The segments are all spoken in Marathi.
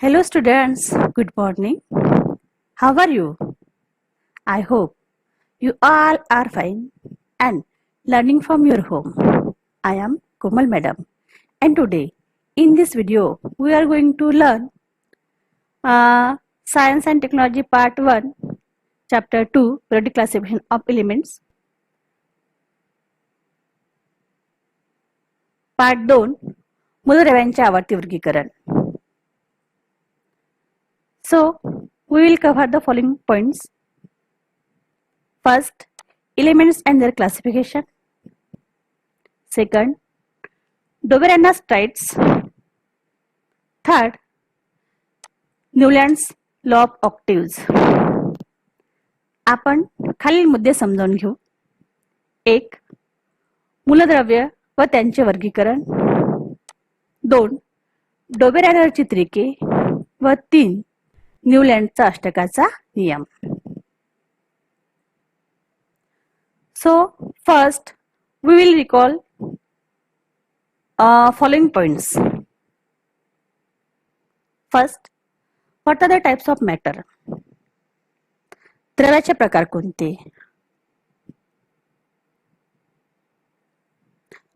Hello students, good morning. How are you? I hope you all are fine and learning from your home. I am Komal Madam and today in this video we are going to learn Science and Technology Part 1 Chapter 2 Periodic Classification of Elements. Part 2 मूलद्रव्यांचे आवर्ती वर्गीकरण. So we will cover the following points. First, elements and their classification. Second, Doberian's traits. Third, Newland's law of octaves. आपण खालील मुद्दे समजून घेऊ. 1. मूलद्रव्य व त्यांचे वर्गीकरण. 2. डोबेरॅनरची त्रिके व 3. न्यूलँडचा अष्टकाचा नियम. So first we will recall following points. First, what are the types of matter? द्रव्याचे प्रकार कोणते?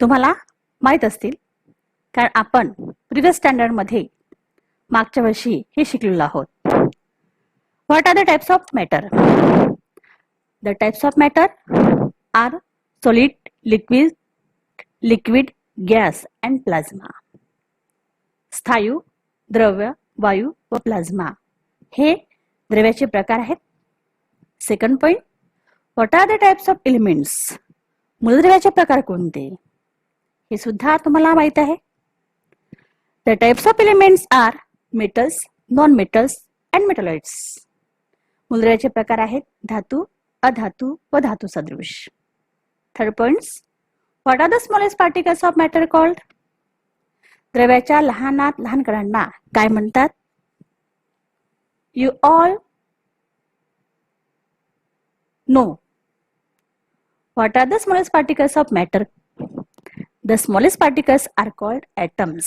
तुम्हाला माहित असतील कारण आपण प्रिव्हियस स्टँडर्ड मध्ये मागच्या वर्षी हे शिकलेलो आहोत. What are the types of matter? The types of matter are solid, liquid, gas and plasma. स्थायू, द्रव्य, वायू व प्लाझ्मा हे द्रव्याचे प्रकार आहेत. Second point, what are the types of elements? मूलद्रव्याचे प्रकार कोणते हे सुद्धा तुम्हाला माहित आहे. The types of elements are metals, non metals and metalloids. मूलद्रव्याचे प्रकार आहेत धातू, अधातू व धातू सदृश. Third points, what are the smallest particles of matter called? द्रव्याच्या लहानात लहान कणांना काय म्हणतात? You all know what are the smallest particles of matter? The smallest particles are called atoms.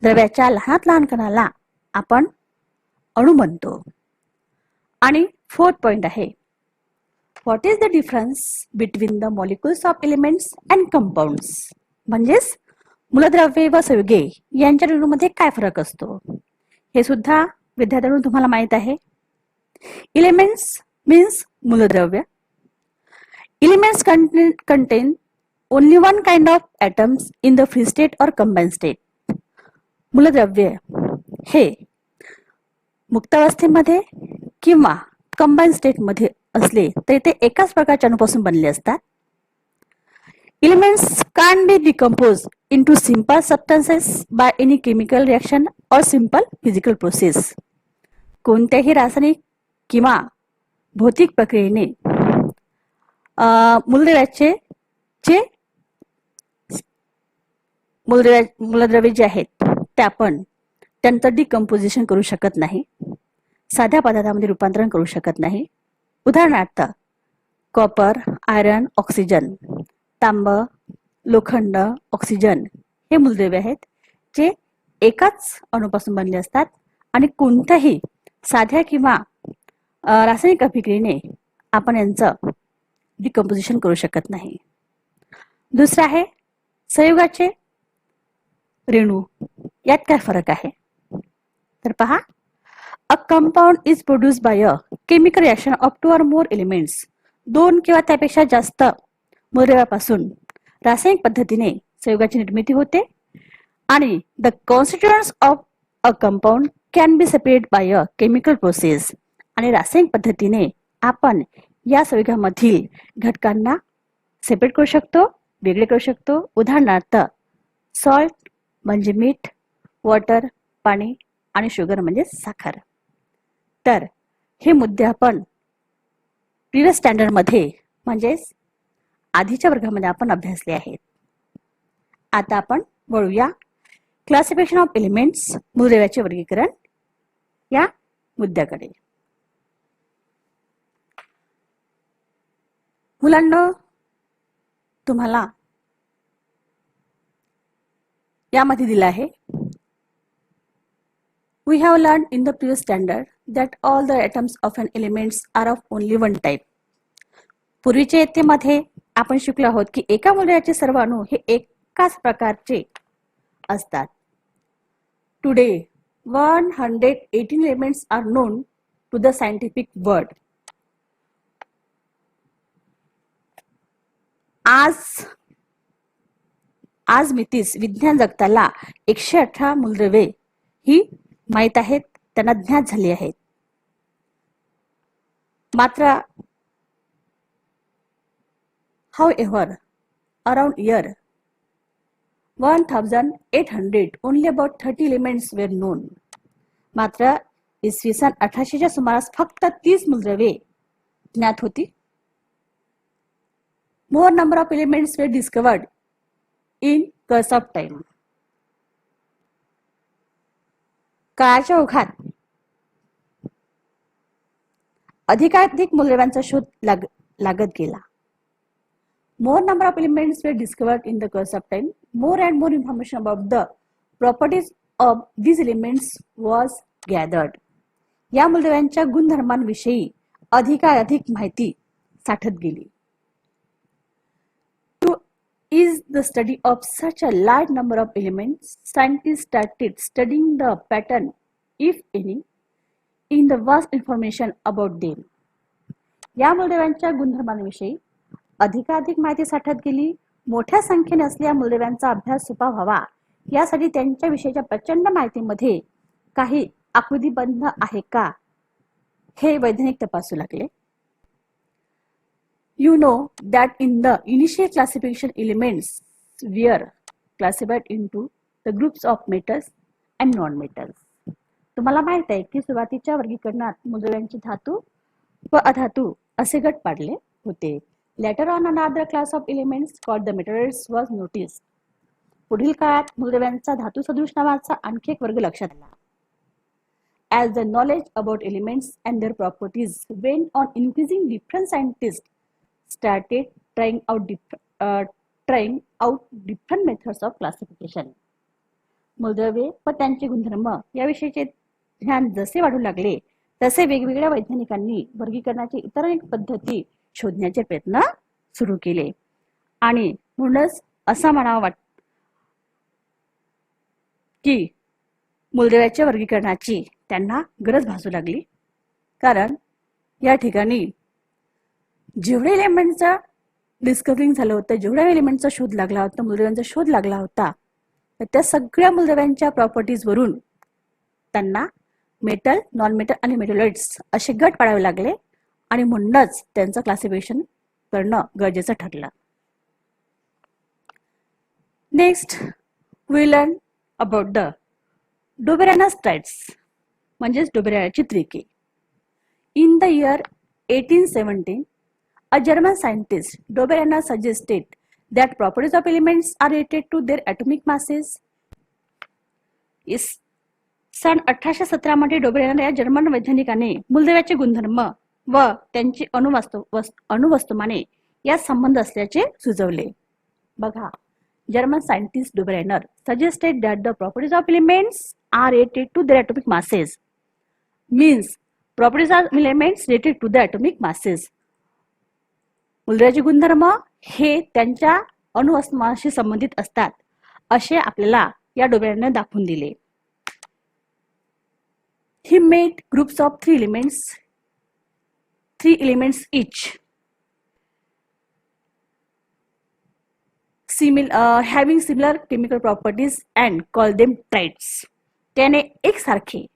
द्रव्याच्या लहानात लहान कणाला आपण अणू म्हणतो. आणि फोर्थ पॉइंट आहे, what is the difference between the molecules of elements and compounds? म्हणजेच मूलद्रव्ये व संयुगे यांच्या रेणूमध्ये काय फरक असतो हे सुद्धा विद्यार्थ्यांना तुम्हाला माहित आहे. एलिमेंट्स मीन्स मूलद्रव्य. Elements contain only one kind of atoms in the free state or combined state. मूलद्रव्य हे मुक्तावस्थेमध्ये किंवा कंबाईन स्टेट मध्ये असले तरी ते एकाच प्रकारच्या अणूपासून बनले असतात. Elements can be decompose into simple substances by any chemical reaction और सिंपल फिजिकल प्रोसेस. कोणत्याही रासायनिक किंवा भौतिक प्रक्रियेने मूलद्रव्ये जे आहेत ते आपण त्यांचं डिकम्पोजिशन करू शकत नाही, साध्या पदार्थामध्ये रूपांतरण करू शकत नाही. उदाहरणार्थ कॉपर, आयरन, ऑक्सिजन, तांब, लोखंड, ऑक्सिजन हे मूलद्रव्ये आहेत जे एकाच अणूपासून बनले असतात आणि कोणत्याही साध्या किंवा रासायनिक अभिक्रियेने आपण यांचं डिकम्पोजिशन करू शकत नाही. दुसरं आहे संयुगाचे रेणू. यात काय फरक आहे तर पहा, a compound is produced by a chemical reaction of 2 or more elements. 2 किंवा त्यापेक्षा जास्त मूलद्रव्यापासून रासायनिक पद्धतीने संयुगाची निर्मिती होते आणि the constituents of a compound can be separate by a chemical process. आणि रासायनिक पद्धतीने आपण या संयुगामधील घटकांना सेपरेट करू शकतो, वेगळे करू शकतो. उदाहरणार्थ सॉल्ट म्हणजे मीठ, वॉटर पाणी आणि शुगर म्हणजे साखर. तर हे मुद्दे आपण प्रिव्हियस स्टँडर्ड मध्ये म्हणजेच आधीच्या वर्गामध्ये आपण अभ्यासले आहेत. आता आपण वळूया क्लासिफिकेशन ऑफ एलिमेंट्स, मूलद्रव्याचे वर्गीकरण या मुद्द्याकडे. मुलांना तुम्हाला यामध्ये दिलं आहे We have learned in the previous standard that all the atoms of an elements are of only one type. पूर्वीच्या इयत्तेमध्ये आपण शिकलो आहोत की एका मूलद्रव्याचे सर्व अणू हे एकाच प्रकारचे असतात. Today 118 elements are known to the scientific world. आज मितीस विज्ञान जगताला 118 मूलद्रव्ये ही माहित आहेत, त्यांना ज्ञात झाली आहेत. मात्र however around year 1800 only about 30 elements were known. मात्र इसवी सन 1800च्या सुमारास फक्त 30 मूलद्रव्ये ज्ञात होती. More number of elements were discovered in course of time. काळाच्या ओघात अधिकाधिक मूलद्रव्यांचा शोध लागत गेला. More number of elements were discovered in the course of time. More and more information about the properties of these elements was gathered. या मूलद्रव्यांच्या गुणधर्मांविषयी अधिकाधिक माहिती साठत गेली. To ease the study of such a large number of elements, scientists started studying the pattern, if any, in the vast information about them. या मूलद्रव्यांच्या गुणधर्मांविषयी अधिकाधिक माहिती साठत गेली. मोठ्या संख्येने असलेल्या मूलद्रव्यांचा अभ्यास सोपा व्हावा यासाठी त्यांच्या विषयीच्या प्रचंड माहितीमध्ये काही आकृतीबंध आहे का हे वैज्ञानिक तपासू लागले. You know that in the initial classification elements were classified into the groups of metals and non-metals. तुम्हाला माहित आहे की सुरुवातीच्या वर्गीकरणात मूलद्रव्यांचे धातू व अधातू असे गट पाडले होते. Later on another class of elements called the metalloids was noticed. पुढील काळात मूलद्रव्यांचा धातू सदृश नावाचा आणखी एक वर्ग लक्षात आला. As the knowledge about elements and their properties went on increasing, different scientists started trying out different methods of classification. मूलद्रव्ये व त्यांचे गुणधर्म याविषयीचे ज्ञान जसे वाढू लागले तसे वेगवेगळ्या वैज्ञानिकांनी वर्गीकरणाची इतर अनेक पद्धती शोधण्याचे प्रयत्न सुरू केले. आणि म्हणूनच असा म्हणावा की मूलद्रव्याच्या वर्गीकरणाची त्यांना गरज भासू लागली. कारण या ठिकाणी जेवढे एलिमेंटचा डिस्कवरिंग झालं होतं, जेवढ्या एलिमेंटचा शोध लागला होता, मूलद्रव्यांचा शोध लागला होता, तर त्या सगळ्या मूलद्रव्यांच्या प्रॉपर्टीज वरून त्यांना मेटल, नॉन मेटल आणि मेटलोइड्स असे गट पाडावे लागले आणि म्हणूनच त्यांचं क्लासिफिकेशन करणं गरजेचं ठरलं. Next we learn about the Dobereiner's triads म्हणजेच डोबेरानाची त्रिके. In the year 1817 a German scientist Dobereiner suggested that properties of elements are related to their atomic masses. सन 1817 मध्ये डोबेरेनर या जर्मन वैज्ञानिकाने मूलद्रव्याचे गुणधर्म व त्यांची अणुवस्तुमाने या संबंध असल्याचे सुचवले. बघा, German scientist Dobereiner suggested that the properties of elements are related to their atomic masses. Means properties of elements related to the atomic masses. मूलद्रव्याचे गुणधर्म हे त्यांच्या अणुवस्तुमानाशी संबंधित असतात असे आपल्याला या डोबेरेनरने दाखवून दिले. He made groups of three elements each, having similar chemical properties and called them triads. त्याने एकसारखे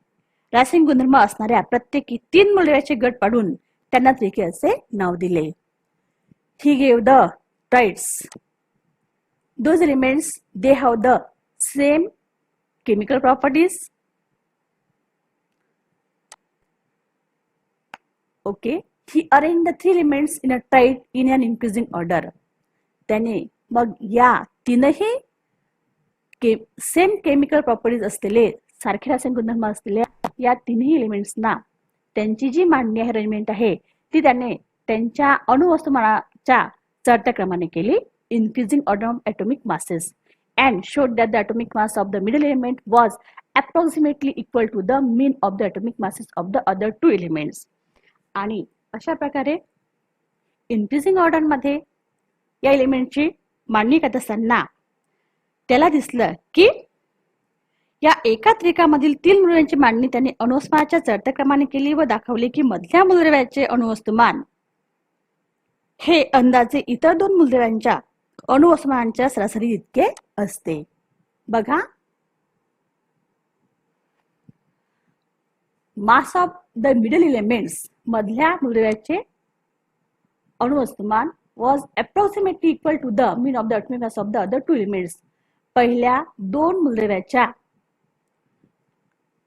रासायनिक गुणधर्म असणाऱ्या प्रत्येकी 3 मूलद्रव्याचे गट पाडून त्यांना त्रिके असे नाव दिले. He gave the triads. Those elements, they have the same chemical properties. Okay. He arranged the 3 elements in a triad in an increasing order. त्याने मग या तीनही सेम केमिकल प्रॉपर्टीज असलेले सारखे रासायनिक गुणधर्म असलेल्या या तिन्ही एलिमेंट्सना त्यांची जी मांडणी आहे, अरेंजमेंट आहे, ती त्याने त्यांच्या अणुवस्तुमानाच्या चढत्या क्रमाने केली. increasing order of atomic masses and showed that the atomic mass of the middle element was approximately equal to the mean of the atomic masses of the other two elements. आणि अशा प्रकारे इन्क्रीजिंग ऑर्डर मध्ये या एलिमेंटची मांडणी करत असताना त्याला दिसलं की या एका त्रिकामधील तीन मूलद्रव्यांची मांडणी त्यांनी अणुवस्तुमानाच्या चढत्या क्रमाने केली व दाखवले की मधल्या मूलद्रव्याचे अणुवस्तुमान हे अंदाजे इतर दोन मूलद्रव्यांच्या अणुवस्तुमानाच्या सरासरी इतके असते. बघा, mass of the middle elements मधल्या मूलद्रव्याचे अणुवस्तुमान was approximately equal to the mean of the atomic mass of the other two elements. पहिल्या दोन मूलद्रव्याच्या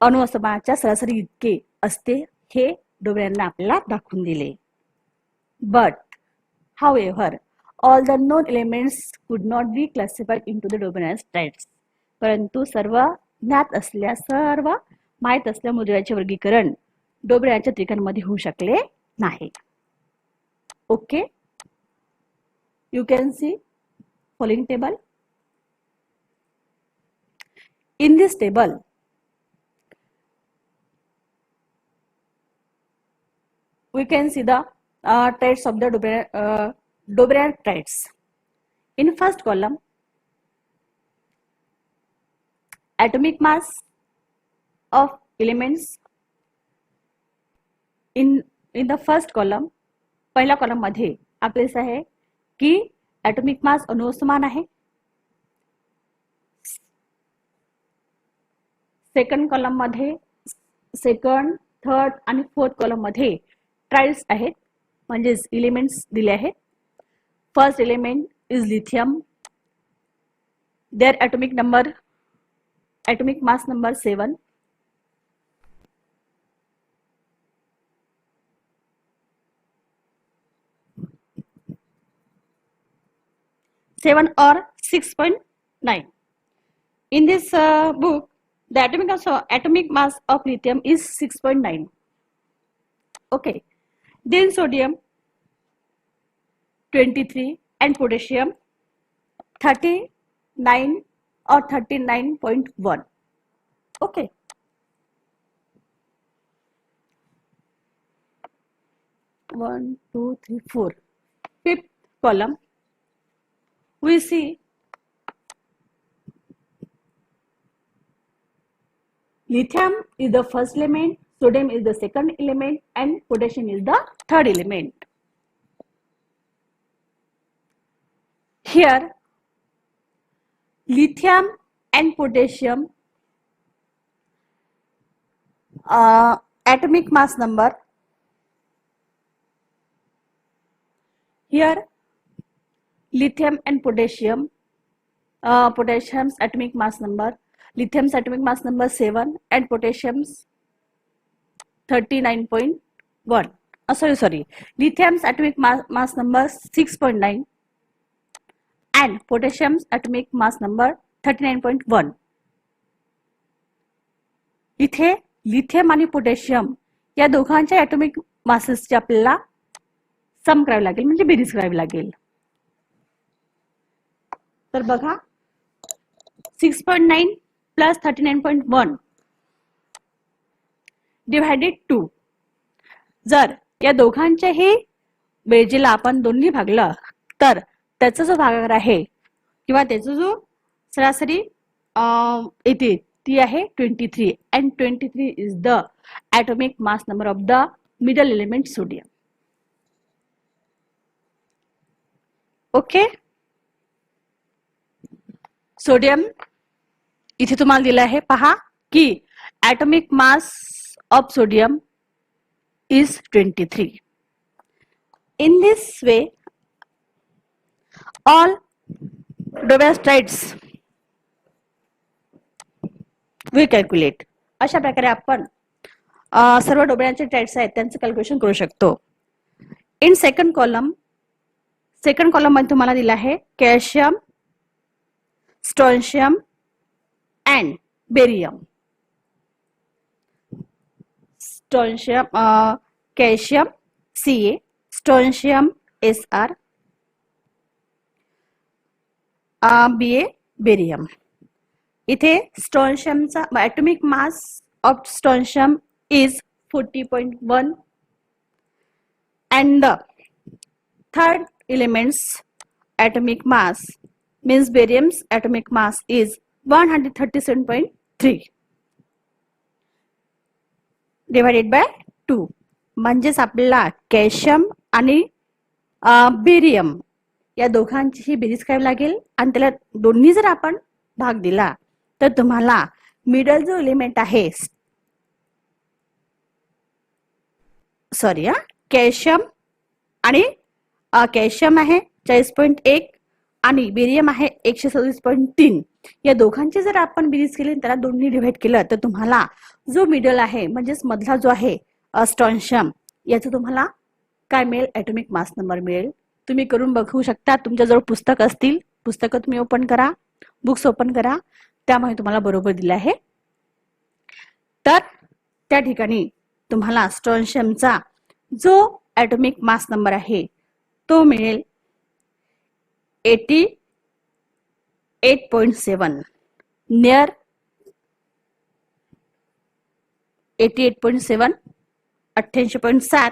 अणुवस्तुमानाच्या सरासरी इतके असते हे डोबऱ्यांना आपल्याला दाखवून दिले. But however all the known elements could not be classified into the Dobrynin traits. परंतु सर्व ज्ञात असलेल्या सर्व माहित असलेल्या मूलद्रव्याचे वर्गीकरण डोबऱ्यांच्या त्रिकांमध्ये होऊ शकले नाही. Okay, you can see following table. In this table we can see the traits of the Dobrynin traits. In first column, atomic mass of elements. In the first column, पहिल्या कॉलम मध्ये आपल्याला आहे की atomic mass अणुवस्तुमान आहे. सेकंड कॉलम मध्ये सेकंड, थर्ड आणि फोर्थ कॉलम मध्ये ट्राइड्स आहेत, म्हणजे एलिमेंट्स दिले आहेत. First element is lithium. Their atomic mass number 7. or 6.9. In this book, the atomic mass of lithium is 6.9. Okay. Then sodium 23 and potassium 39 or 39.1. Okay. One, two, three, four. Fifth column, we see lithium is the first element, sodium is the second element, and potassium is the third element. Here, lithium and potassium atomic mass number. Here, lithium and potassium, potassium's atomic mass number. Lithium's atomic mass number 7 and potassium's 39.1. Sorry. Lithium's atomic mass number 6.9 and potassium's atomic mass number 39.1. इथे लिथियम आणि पोटॅशियम या दोघांच्या ॲटॉमिक मासेसची आपल्याला सम करावी लागेल, म्हणजे बेरीज करावी लागेल. तर बघा, 6.9 plus 39.1 डिवाइडेड 2. जर या दोघांच्याही बेरजेला आपण दोन्ही भागलं तर त्याचा जो भागाकार आहे किंवा त्याचा जो सरासरी येते ती आहे 23 and 23 is the atomic mass number of the middle element sodium. Okay, sodium इथे तुम्हाला दिलं आहे, पहा की atomic mass of sodium is 23. In this way, all Dobrynin traits we calculate. अशा प्रकारे आपण सर्व डोबऱ्यांचे ट्राइड्स आहेत त्यांचं कॅल्क्युलेशन करू शकतो. इन सेकंड कॉलम मध्ये तुम्हाला दिला आहे calcium, strontium and barium. Strontium calcium Ca, strontium Sr, Ba barium. इथे स्ट्रॉन्शियमचा atomic mass of strontium is 40.1 and the third element's atomic mass means barium's atomic mass is 137.3 divided by 2. म्हणजेच आपल्याला कॅल्शियम आणि बेरियम या दोघांची बेरीज करावी लागेल आणि त्याला दोन्ही जर आपण भाग दिला तर तुम्हाला मिडल जो एलिमेंट आहे कॅल्शियम आणि कॅल्शियम आहे 40.1 आणि बेरियम आहे 127.3 या दोघांची जर आपण बेरीज केली त्याला दोन्ही डिवाइड केलं तर तुम्हाला जो मिडल आहे म्हणजेच मधला जो आहे स्ट्रॉन्शियम याचं तुम्हाला काय मिळेल ॲटॉमिक मास नंबर मिळेल. तुम्ही करून बघू शकता. तुमच्याजवळ पुस्तक असतील पुस्तकं तुम्ही ओपन करा, बुक्स ओपन करा, त्यामुळे तुम्हाला बरोबर दिलं आहे. तर त्या ठिकाणी तुम्हाला स्ट्रॉन्शियमचा जो ॲटॉमिक मास नंबर आहे तो मिळेल 88.7 नियर 88.7 88.7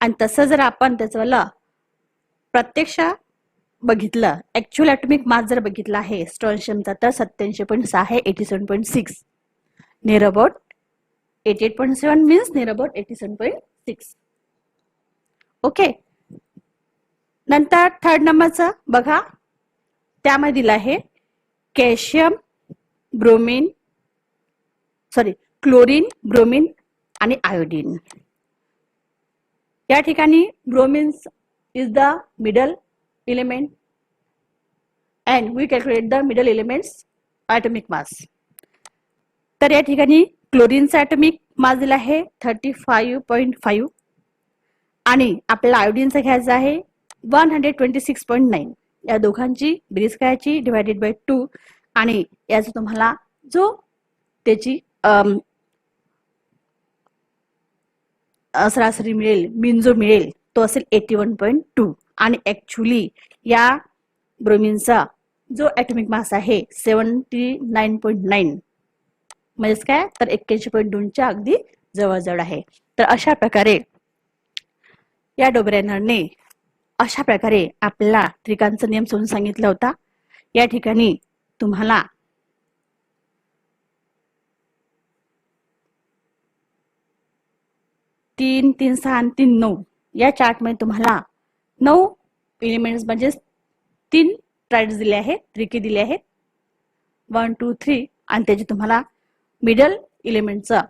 आणि तसं जर आपण त्याचं प्रत्यक्ष बघितलं ऍक्च्युअल ॲटॉमिक मास जर बघितला आहे स्ट्रॉन्शियमचा तर 87.6 आहे 87.6 near about 88.7 means near about 87.6. Okay. नंतर थर्ड नंबरचं बघा त्यामध्ये दिलं आहे कॅल्शियम ब्रोमीन क्लोरीन ब्रोमीन आणि आयोडीन. या ठिकाणी bromines is the middle element and we calculate the middle elements atomic mass. तर या ठिकाणी क्लोरीनचा ॲटॉमिक मास दिला आहे 35.5 आणि आपल्याला आयोडीनचा घ्यायचा आहे 126.9. या दोघांची बेरीज करायची डिवायडेड बाय 2 आणि याचा तुम्हाला जो त्याची सरासरी मिळेल मीन जो मिळेल तो असेल 81.2 आणि ऍक्च्युअली या ब्रोमीनचा जो ॲटॉमिक मास आहे 79.9 म्हणजेच काय तर 81.2च्या अगदी जवळजवळ आहे. तर अशा प्रकारे या डोबरेनरने अशा प्रकारे आपल्याला त्रिकांचा नियम सोडून सांगितला होता. या ठिकाणी तुम्हाला तीन 3 6 आणि 3 9 या चार्टमध्ये तुम्हाला 9 एलिमेंट्स म्हणजे 3 ट्राइड्स दिले आहेत त्रिके दिले आहेत 1 2 3 आणि त्याची तुम्हाला मिडल एलिमेंटचा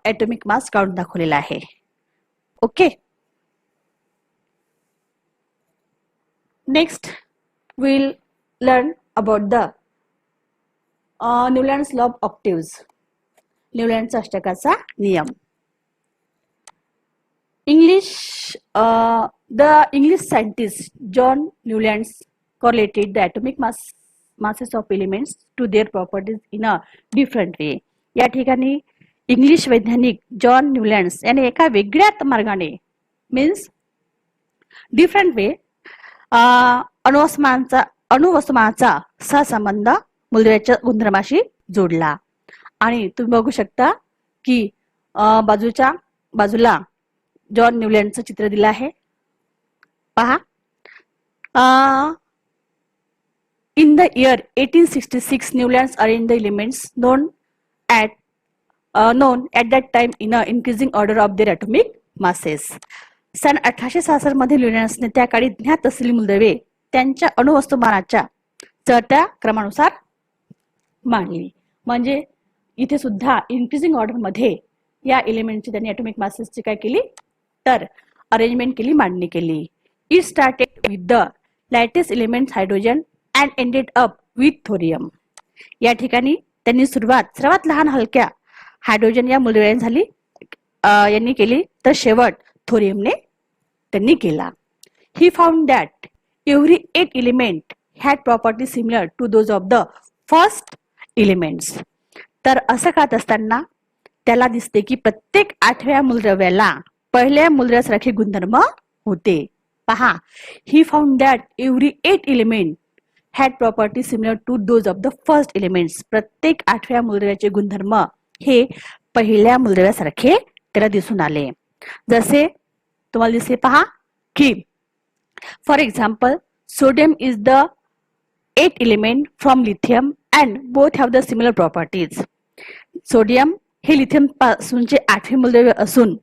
ॲटॉमिक मास काढून दाखवलेला आहे. Okay. Next we'll learn about the Newlands law of octaves न्यूलँडचा अष्टकाचा नियम. The English scientist John Newlands correlated the atomic masses of elements to their properties in a different way. या ठिकाणी इंग्लिश वैज्ञानिक जॉन न्यूलँड्स याने एका वेगळ्या मार्गाने मीन्स डिफरंट वे अणुवस्तुमानाचा सहसंबंध मूलद्रव्याच्या गुणधर्माशी जोडला. आणि तुम्ही बघू शकता की बाजूला जॉन न्यूलँडचं चित्र दिलं आहे पहा. In the year 1866 Newlands arranged the elements known at that time in an increasing order of their atomic masses. सन 1866 मध्ये न्यूलँड्सने त्या काळी ज्ञात असलेली मूलद्रव्ये त्यांच्या अणुवस्तुमानाच्या चढत्या क्रमानुसार मांडली. म्हणजे इथे सुद्धा इन्क्रीजिंग ऑर्डर मध्ये या एलिमेंटची त्यांनी ॲटॉमिक मासेसची काय केली तर अरेंजमेंट केली मांडणी केली. It started with the lightest element hydrogen and ended up with thorium. या ठिकाणी त्यांनी सर्वात लहान हलक्या हायड्रोजन या मूलद्रव्यांनी केली तर शेवट थोरियमने त्यांनी केला. He found that every 8 element had property similar to those of the first elements. तर असं करत असताना त्याला दिसते की प्रत्येक 8व्या मूलद्रव्याला पहिल्या मूलद्रव्यासारखे गुणधर्म होते. पहा, he found that every 8 element had property similar to those of the first elements. प्रत्येक आठव्या मूलद्रव्याचे गुणधर्म हे पहिल्या मूलद्रव्यासारखे त्याला दिसून आले. जसे तुम्हाला दिसे पहा की for example sodium is the 8th element from lithium and both have the similar properties. Sodium हे लिथियम पासूनचे 8वे मूलद्रव्य असून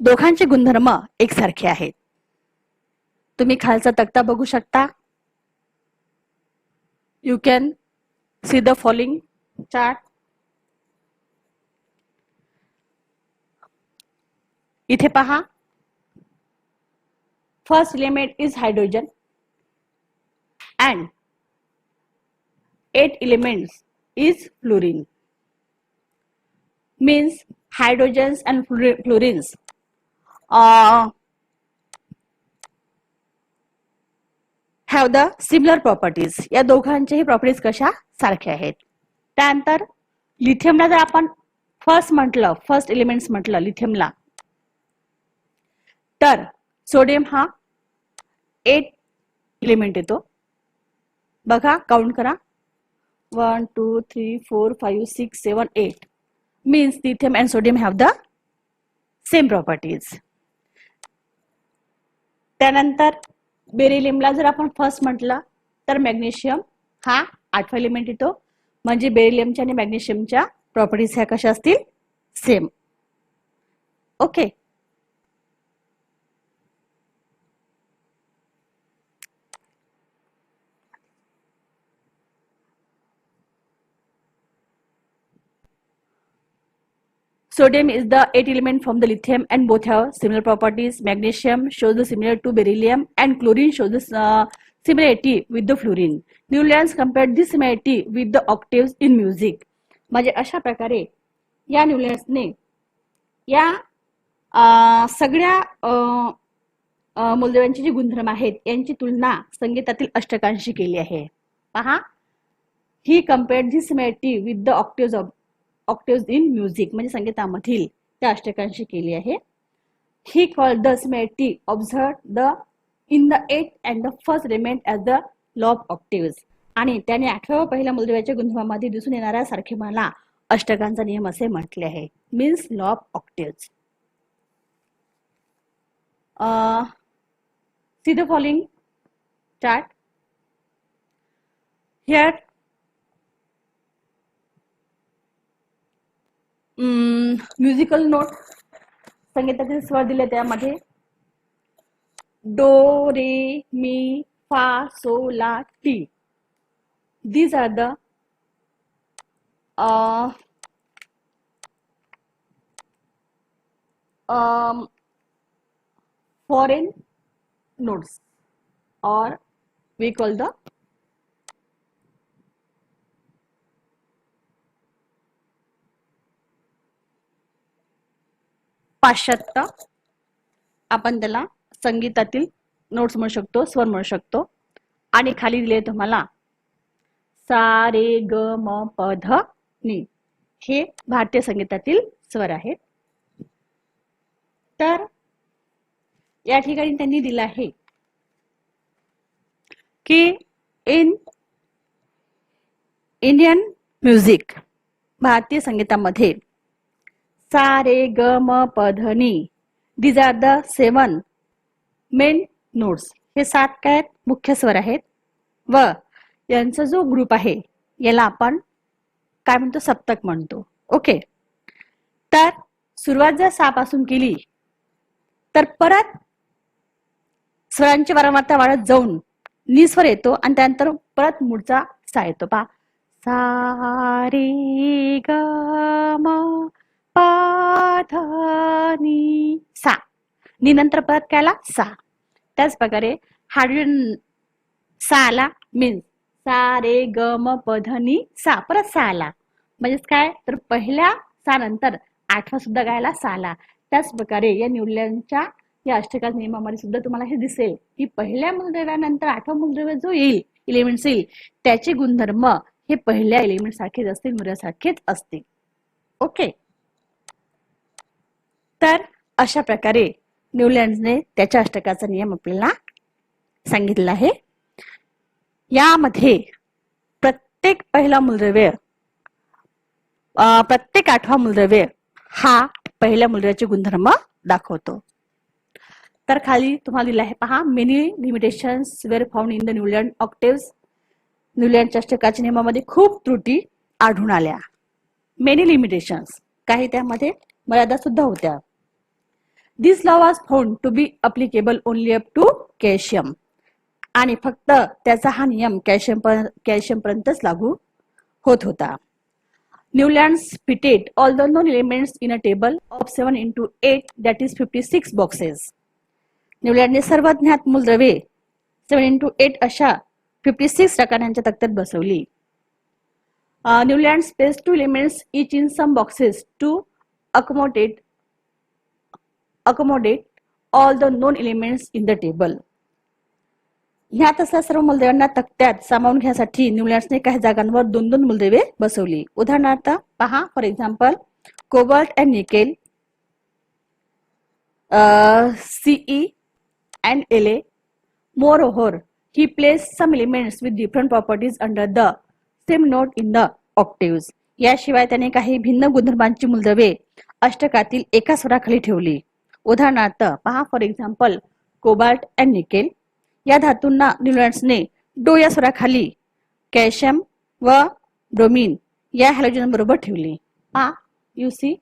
दोघांचे गुणधर्म एकसारखे आहेत. तुम्ही खालचा तक्ता बघू शकता. You can see the following chart. इथे पहा, first element is hydrogen and 8 elements is fluorine. Means hydrogens and fluorines have the similar properties. या दोघांचेही प्रॉपर्टीज कशा सारख्या आहेत. त्यानंतर लिथियमला जर आपण फर्स्ट एलिमेंट्स म्हटलं लिथियमला, तर सोडियम हा 8 एलिमेंट येतो. बघा, काउंट करा. 1 2 3 4 5 6 7 8. Means lithium and sodium have the same properties. त्यानंतर बेरिलियमला जर आपण फर्स्ट म्हटलं तर मॅग्नेशियम हा 8वा एलिमेंट येतो. म्हणजे बेरिलियमच्या आणि मॅग्नेशियमच्या प्रॉपर्टीज ह्या कशा असतील, same. Okay. Sodium is the 8th element from the lithium and both have similar properties. Magnesium shows the similar to beryllium and chlorine shows the similarity with the fluorine. Newlands compared this similarity with the octaves in music. म्हणजे अशा प्रकारे या न्यूलँड्सने या सगळ्या मूलद्रव्यांची जी गुणधर्म आहेत यांची तुलना संगीतातील अष्टकांशी केली आहे. पहा, ही compared this similarity with the octaves in music म्हणजे संगीतामधील त्या अष्टकांशी केली आहे. He called the similarity observed in the 8th and the first element as the law of octaves. आणि त्याने 8व्या व पहिल्या मूलद्रव्याच्या गुणधर्मामध्ये दिसून येणाऱ्या सारखेपणाला अष्टकांचा नियम असे म्हटले आहे. Means law of octaves. See the following chart. Here musical note संगीतातील स्वर दिले, त्यामध्ये डो रे मी फा सो ला T. These are the foreign notes or we call the पाश्चात्य. आपण त्याला संगीतातील नोट्स म्हणू शकतो, स्वर म्हणू शकतो. आणि खाली दिले तुम्हाला सा रे ग म प ध नि. हे भारतीय संगीतातील स्वर आहेत. तर या ठिकाणी त्यांनी दिलं आहे की इन इंडियन म्युझिक, भारतीय संगीतामध्ये सा रे ग म प ध नि, these are the 7 main notes. हे 7 काय मुख्य स्वर आहेत व यांचा जो ग्रुप आहे याला आपण काय म्हणतो, सप्तक म्हणतो. ओके. तर सुरुवात जर सा पासून केली तर परत स्वरांची वारंवारता वाढत जाऊन नि स्वर येतो आणि त्यानंतर परत मूळचा सा येतो. पहा, सा रे ग म प ध नि सा. नि नंतर परत काय आला, सा. त्याच प्रकारे हायड्रोजन सा आला, मीन्स सा रे ग म प ध नि सा, परत सा आला. म्हणजेच काय, तर पहिल्या सा नंतर 8वा सुद्धा गायला सा आला. त्याच प्रकारे या न्यूलँडच्या या अष्टकाच नियमामध्ये सुद्धा तुम्हाला हे दिसेल की पहिल्या मूलद्रव्यानंतर 8वा मूलद्रव्य जो येईल, एलिमेंट्स येईल, त्याचे गुणधर्म हे पहिल्या एलिमेंट सारखेच असतील, मूलद्रव्यासारखेच असतील. ओके. तर अशा प्रकारे न्यूलँड्सने त्याच्या अष्टकाचा नियम आपल्याला सांगितलं आहे. यामध्ये प्रत्येक पहिला मूलद्रव्य प्रत्येक 8वा मूलद्रव्य हा पहिल्या मूलद्रव्याचे गुणधर्म दाखवतो. तर खाली तुम्हाला दिलं आहे पहा, many limitations were found in the Newland octaves. Newland अष्टकाच्या नियमामध्ये खूप त्रुटी आढळून आल्या. मेनी लिमिटेशन्स, काही त्यामध्ये मर्यादा सुद्धा होत्या. This law was found to be applicable only up to calcium. आणि फक्त त्याचा हा नियम कॅल्शियम पर्यंतच लागू होत होता. Newlands fitted all the known elements in a table of 7 into 8, that is 56 boxes. न्यूलँडने सर्व ज्ञात मूलद्रव्ये 7 into 8 अशा 56 रकान्यांच्या तक्त्यात बसवली. Newlands placed 2 elements each in some boxes to accommodate all the known elements in the table. ह्यात असल्या सर्व मूलद्रव्यांना तक्त्यात सामावून घ्यासाठी न्यूलँड्सने काही जागांवर 2-2 मूलद्रव्ये बसवली. उदाहरणार्थ पहा, for example cobalt and nickel, Ce and La. Moreover, he placed some elements with different properties under the same note in the octaves. याशिवाय त्याने काही भिन्न गुणधर्मांची मूलद्रव्ये अष्टकातील एका स्वराखाली ठेवली. उदाहरणार्थ पहा, for example cobalt and nickel, या धातूंना न्यूलँड्सने डो या स्वराखाली कॅल्शियम व ब्रोमीन या हॅलोजन बरोबर ठेवली. पहा, you see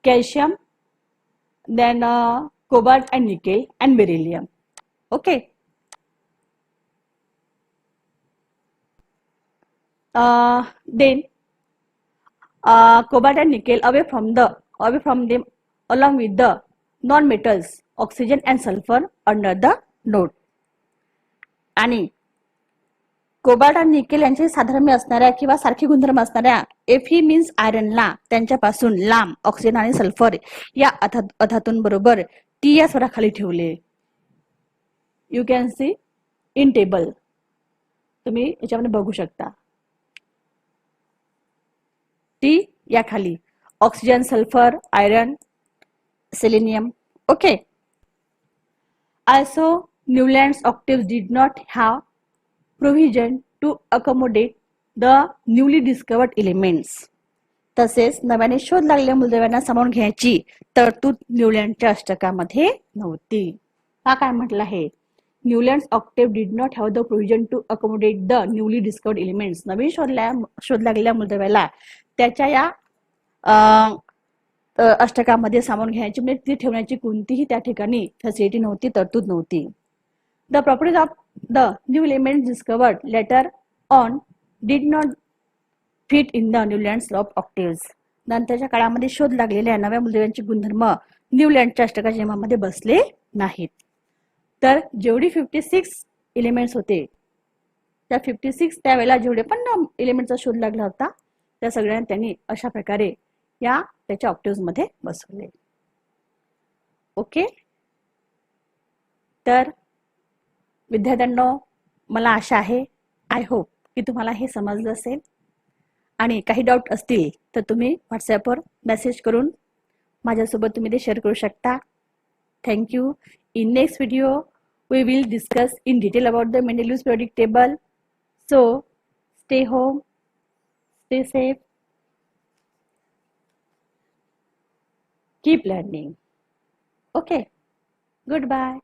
calcium, then cobalt and nickel and beryllium. Okay. Then cobalt and nickel away from them along with the non-metals oxygen and sulfur under the node. आणि कोबाल्ट आणि निकेल यांचे साधर्म्य असणाऱ्या किंवा सारखी गुणधर्म असणाऱ्या Fe मीन्स आयरनला त्यांच्यापासून लांब ऑक्सिजन आणि सल्फर या अधातूंबरोबर टी या स्वराखाली ठेवले. You can see in table, तुम्ही याच्यामध्ये बघू शकता. टी या खाली oxygen, sulphur, iron, selenium. Okay. Also, Newland's octaves did not have provision to accommodate the newly discovered elements. तसेच नव्याने शोध लागलेल्या मूलद्रव्यांना सामावून घ्यायची तरतूद न्यूलँडच्या अष्टकामध्ये नव्हती. हा काय म्हटलं आहे, Newlands octave did not have the provision to accommodate the newly discovered elements. नवीन शोध लागलेल्या मूलद्रव्याला त्याच्या या अष्टकामध्ये सामावून घ्यायची म्हणजे ती ठेवण्याची कोणतीही त्या ठिकाणी फॅसिलिटी नव्हती, तरतूद नव्हती. The properties of the new elements discovered later on did not fit in the Newlands of octaves. नंतरच्या काळामध्ये शोध लागलेल्या नव्या मूलद्रव्यांचे गुणधर्म न्यूलँडच्या अष्टकाच्या नियमामध्ये बसले नाहीत. तर जेवढी 56 एलिमेंट्स होते त्या 56 त्यावेळेला जेवढे पण एलिमेंटचा शोध लागला होता त्या सगळ्यांना त्यांनी अशा प्रकारे या त्याच्या ऑक्टेव्स मध्ये बसवले. ओके. तर विद्यार्थ्यांनो, मला आशा आहे, आय होप की तुम्हाला हे समजलं असेल. आणि काही डाऊट असतील तर तुम्ही व्हॉट्सॲपवर मेसेज करून माझ्यासोबत तुम्ही ते शेअर करू शकता. Thank you. In next video we will discuss in detail about the Mendeleev's periodic table. So stay home, stay safe, keep learning. Okay, goodbye.